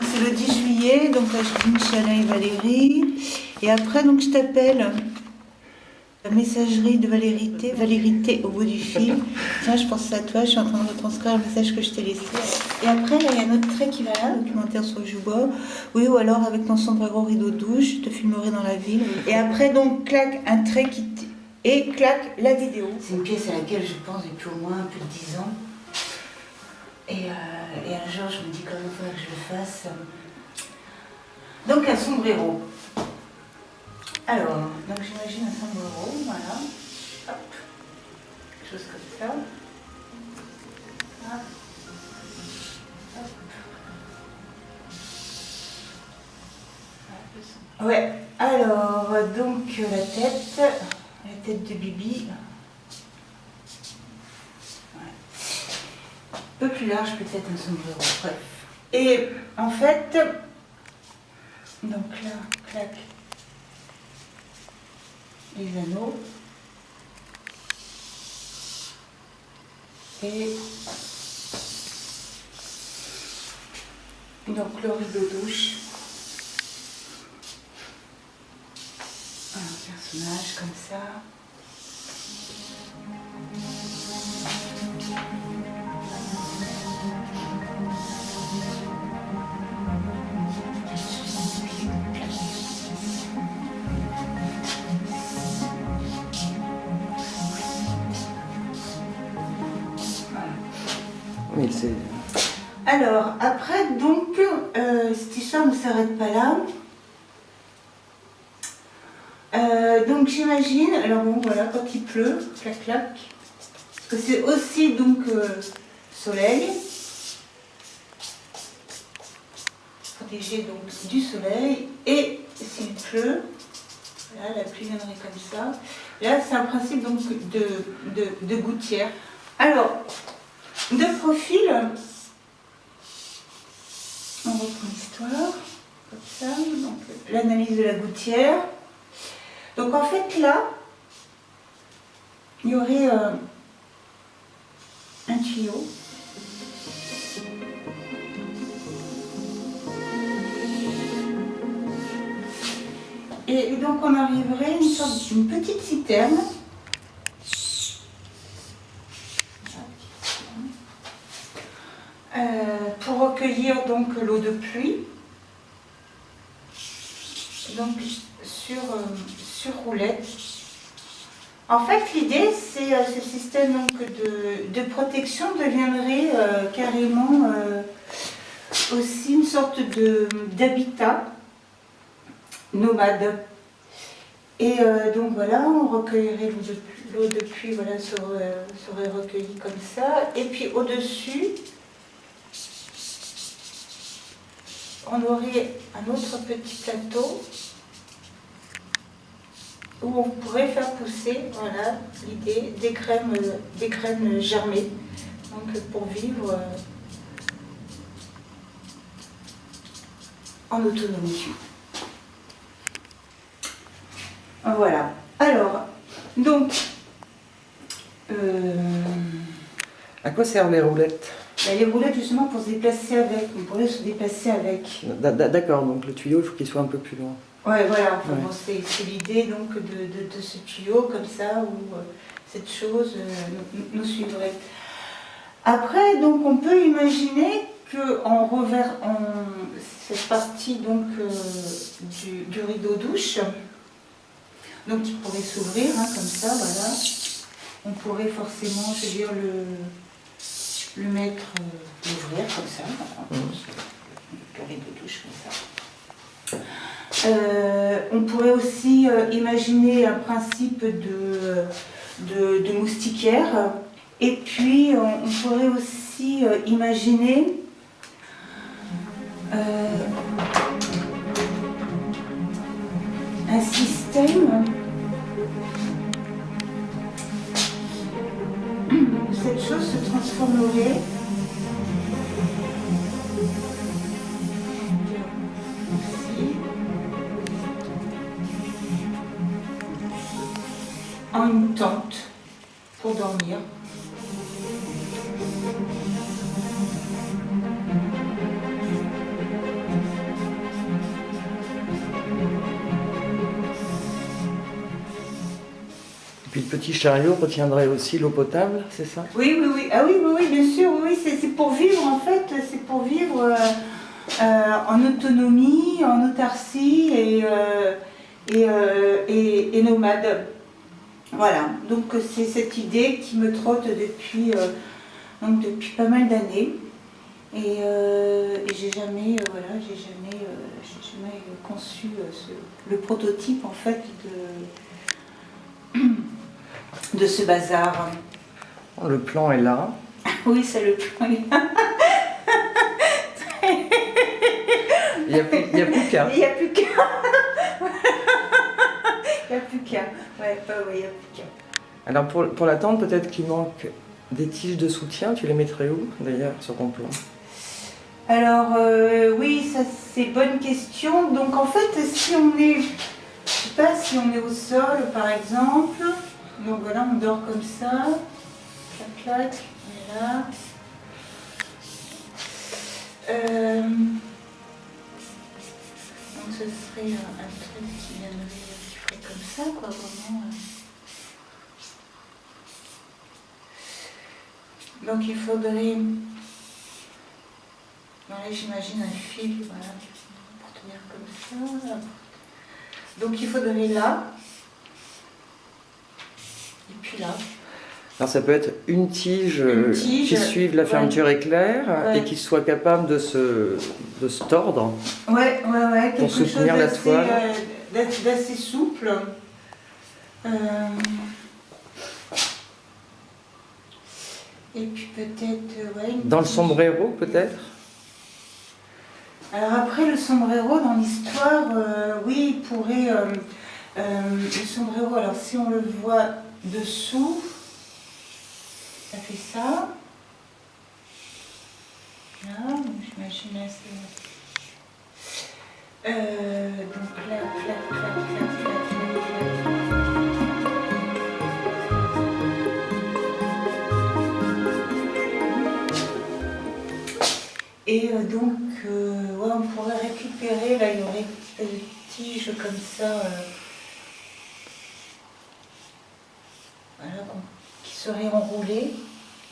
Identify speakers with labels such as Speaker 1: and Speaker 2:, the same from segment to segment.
Speaker 1: C'est le 10 juillet, donc là je dis Inch'Allah et Valérie. Et après, donc je t'appelle. La messagerie de Valérité au bout du fil. Tiens, je pense à toi, je suis en train de retranscrire le message que je t'ai laissé. Et après, là, il y a un autre trait qui va là, documentaire sur le Jouba. Oui, ou alors avec ton sombrero rideau de douche, je te filmerai dans la ville. Et après, donc, clac, un trait qui... Et clac, la vidéo. C'est une pièce à laquelle je pense depuis au moins plus de 10 ans. Et un jour, je me dis quand même, il faudrait que je le fasse. Donc, un sombrero. Alors, donc j'imagine un sombrero, voilà. Hop. Quelque chose comme ça. Hop. Hop. Ouais, alors, donc la tête de Bibi. Ouais. Un peu plus large peut-être un sombrero, bref. Et en fait, donc là, clac. Les anneaux et donc le rideau douche, un personnage comme ça.
Speaker 2: Oui, c'est...
Speaker 1: Alors, après, donc, cette histoire ne s'arrête pas là. Donc, j'imagine, alors bon, voilà, quand il pleut, clac, clac, parce que c'est aussi, donc, soleil, protégé, donc, du soleil, et s'il pleut, là, la pluie viendrait comme ça. Là, c'est un principe, donc, de gouttière. Alors, de profil, on reprend l'histoire, comme ça, donc l'analyse de la gouttière. Donc en fait là, il y aurait un tuyau. Et donc on arriverait à une sorte d'une petite citerne. Pour recueillir donc l'eau de pluie, donc sur roulette. En fait, l'idée, c'est ce système donc, de protection deviendrait carrément aussi une sorte d'habitat nomade. Et donc voilà, on recueillerait l'eau de pluie, voilà, serait recueillie comme ça. Et puis au-dessus, on aurait un autre petit plateau où on pourrait faire pousser, voilà, l'idée, des graines germées, donc pour vivre en autonomie. Voilà. Alors, donc,
Speaker 2: À quoi servent les roulettes?
Speaker 1: les roulettes, justement, pour se déplacer avec, on pourrait se déplacer avec.
Speaker 2: D'accord, donc le tuyau, il faut qu'il soit un peu plus loin.
Speaker 1: Ouais, voilà, enfin,
Speaker 2: Ouais.
Speaker 1: bon, c'est l'idée donc de ce tuyau comme ça où cette chose nous suivrait. Après, donc on peut imaginer que en cette partie donc du rideau douche, donc qui pourrait s'ouvrir hein, comme ça, voilà. On pourrait forcément, je veux dire, le mettre, l'ouvrir comme ça, voilà. Le rideau douche comme ça. On pourrait aussi imaginer un principe de moustiquaire. Et puis, on pourrait aussi imaginer un système où cette chose se transformerait en une tente pour dormir.
Speaker 2: petit chariot retiendrait aussi l'eau potable, c'est ça?
Speaker 1: Oui, oui, oui. Ah oui, oui, oui, bien sûr, oui, c'est pour vivre en fait, c'est pour vivre en autonomie, en autarcie et nomade. Voilà, donc c'est cette idée qui me trotte depuis pas mal d'années. Et j'ai jamais, j'ai jamais conçu le prototype en fait de ce bazar.
Speaker 2: Le plan est là.
Speaker 1: Oui, c'est le plan.
Speaker 2: Il n'y a plus qu'à.
Speaker 1: Il n'y a plus qu'à. Il n'y a plus qu'à. Ouais, il n'y a plus qu'à.
Speaker 2: Alors pour la tente, peut-être qu'il manque des tiges de soutien. Tu les mettrais où d'ailleurs sur ton plan?
Speaker 1: Alors oui, ça c'est bonne question. Donc en fait, si on est, je sais pas, si on est au sol par exemple, donc voilà, on dort comme ça, clac clac, on est là. Donc ce serait un truc qui ferait comme ça, quoi, vraiment. Donc il faudrait, voilà, j'imagine un fil, voilà, pour tenir comme ça. Donc il faudrait là, et puis là.
Speaker 2: Alors ça peut être une tige qui suive la fermeture éclair et qui soit capable de se tordre.
Speaker 1: Ouais,
Speaker 2: pour soutenir la toile.
Speaker 1: D'assez souple. Et puis peut-être, ouais.
Speaker 2: Dans le sombrero peut-être?
Speaker 1: Alors après le sombrero dans l'histoire, oui, il pourrait. Le sombrero, alors si on le voit dessous, ça fait ça. Là, j'imagine assez. Donc là, clac. Et donc, ouais, on pourrait récupérer, là il y aurait des tiges comme ça, voilà, qui seraient enroulées.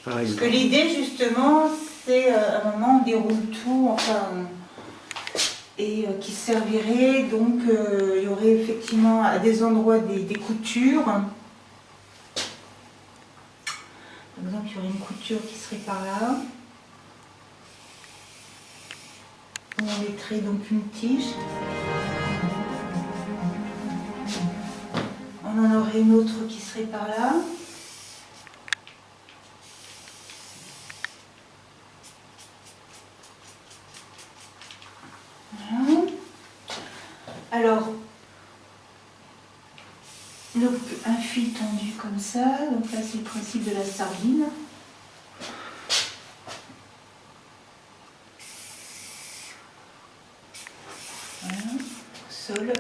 Speaker 1: Parce que l'idée justement, c'est à un moment on déroule tout, enfin, et qui servirait, donc il y aurait effectivement à des endroits des coutures. Par exemple, il y aurait une couture qui serait par là. On mettrait donc une tige. On en aurait une autre qui serait par là. Voilà. Alors, donc un fil tendu comme ça. Donc là, c'est le principe de la sardine. Sol.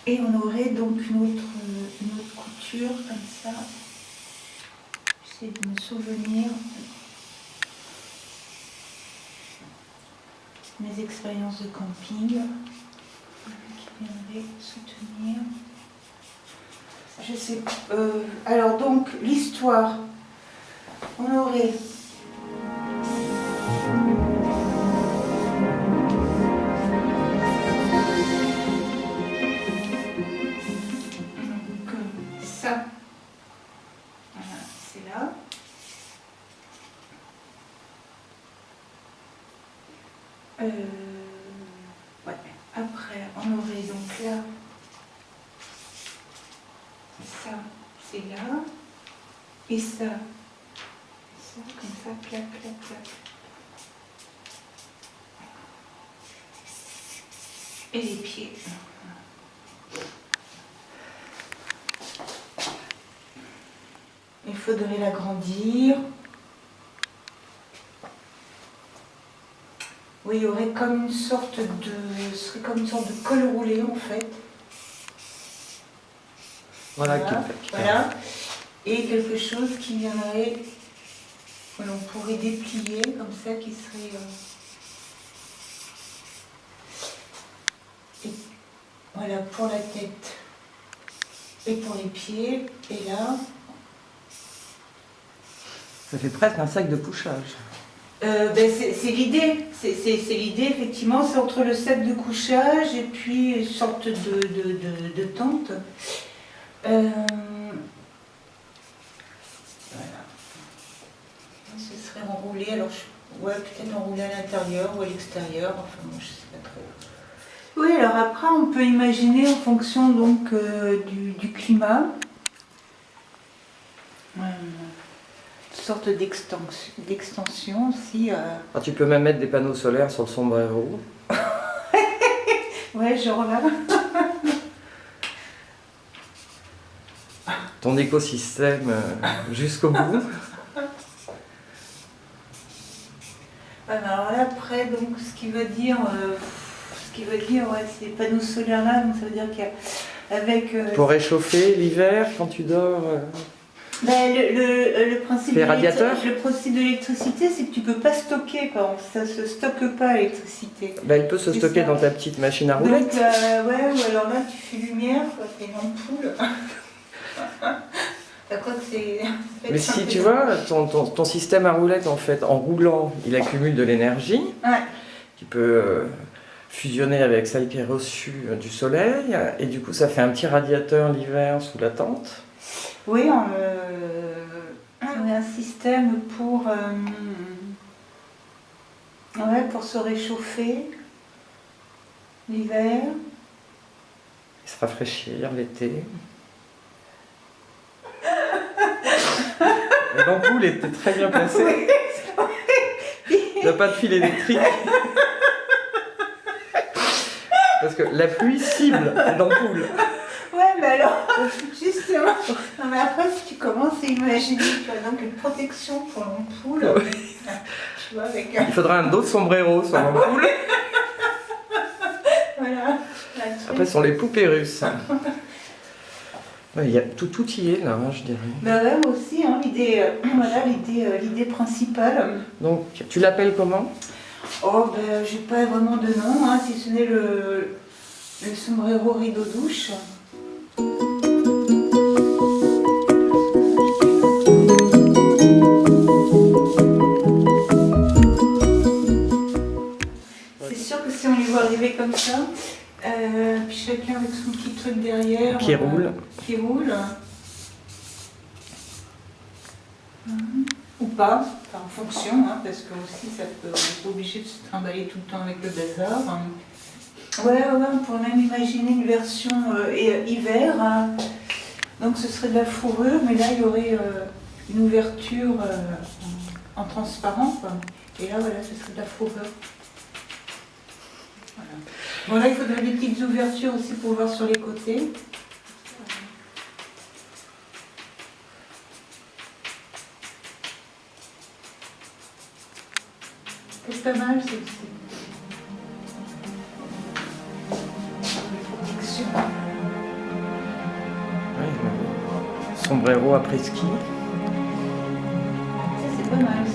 Speaker 1: Et on aurait donc une autre couture comme ça. J'essaie de me souvenir mes expériences de camping qui viendraient soutenir. Je sais. Alors donc l'histoire, on aurait ça, voilà, c'est là. Ouais. Après, on aurait donc là, ça, c'est là, et ça, comme ça, clac. Et les pieds. Il faudrait l'agrandir. Oui, il y aurait comme une sorte ce serait comme une sorte de col roulé en fait.
Speaker 2: Voilà.
Speaker 1: Voilà. Et quelque chose qui viendrait, que l'on pourrait déplier comme ça, qui serait. Voilà, pour la tête et pour les pieds. Et là...
Speaker 2: Ça fait presque un sac de couchage.
Speaker 1: C'est l'idée. C'est l'idée, effectivement. C'est entre le sac de couchage et puis une sorte de tente. Voilà. Ce serait enroulé. Alors, ouais, peut-être enroulé à l'intérieur ou à l'extérieur. Enfin, moi, je sais pas trop. Oui, alors après, on peut imaginer en fonction donc du climat. Une sorte d'extension aussi.
Speaker 2: Ah, tu peux même mettre des panneaux solaires sur le sombrero.
Speaker 1: Ouais, genre là.
Speaker 2: Ton écosystème jusqu'au bout.
Speaker 1: Alors là, après, donc, ce qui veut dire, ouais, ces panneaux solaires là, donc ça veut dire qu'avec...
Speaker 2: Pour réchauffer l'hiver quand tu dors.
Speaker 1: Le principe
Speaker 2: le
Speaker 1: principe de l'électricité, c'est que tu peux pas stocker, quoi. Ça se stocke pas l'électricité.
Speaker 2: Elle peut se stocker dans ta petite machine à roulettes.
Speaker 1: Donc, ouais, ou alors là, tu fais lumière, quoi, t'as une ampoule.
Speaker 2: Mais si tu vois, ton système à roulettes, en fait, en roulant, il accumule de l'énergie qui peut fusionner avec celle qui est reçue du soleil, et du coup, ça fait un petit radiateur l'hiver sous la tente.
Speaker 1: Oui, on a un système pour se réchauffer l'hiver.
Speaker 2: Et se rafraîchir l'été. L'ampoule était très bien placée. Il n'y a pas de fil électrique. Parce que la pluie cible l'ampoule.
Speaker 1: Ouais, mais alors, justement, non, mais après, si tu commences à imaginer, tu as donc une protection pour l'ampoule, tu vois, avec
Speaker 2: Il faudra un autre sombrero sur l'ampoule.
Speaker 1: Voilà.
Speaker 2: Après, ce sont les poupées russes. Il y a tout y est là, je dirais.
Speaker 1: Ben ouais, moi aussi, hein, l'idée principale.
Speaker 2: Donc, tu l'appelles comment?
Speaker 1: Oh, ben, j'ai pas vraiment de nom, hein, si ce n'est le sombrero rideau douche. C'est sûr que si on les voit arriver comme ça, puis chacun avec son petit truc derrière.
Speaker 2: Qui roule.
Speaker 1: Qui roule. Ou pas, enfin, en fonction, hein, parce que aussi ça peut, on n'est pas obligé de se trimballer tout le temps avec le bazar. Ouais, on pourrait même imaginer une version hiver. Hein. Donc ce serait de la fourrure, mais là il y aurait une ouverture en transparent, quoi. Et là voilà, ce serait de la fourrure. Voilà. Bon là il faudrait des petites ouvertures aussi pour voir sur les côtés. C'est pas mal, c'est protection.
Speaker 2: Oui, sombrero après ski.
Speaker 1: Ça c'est pas mal.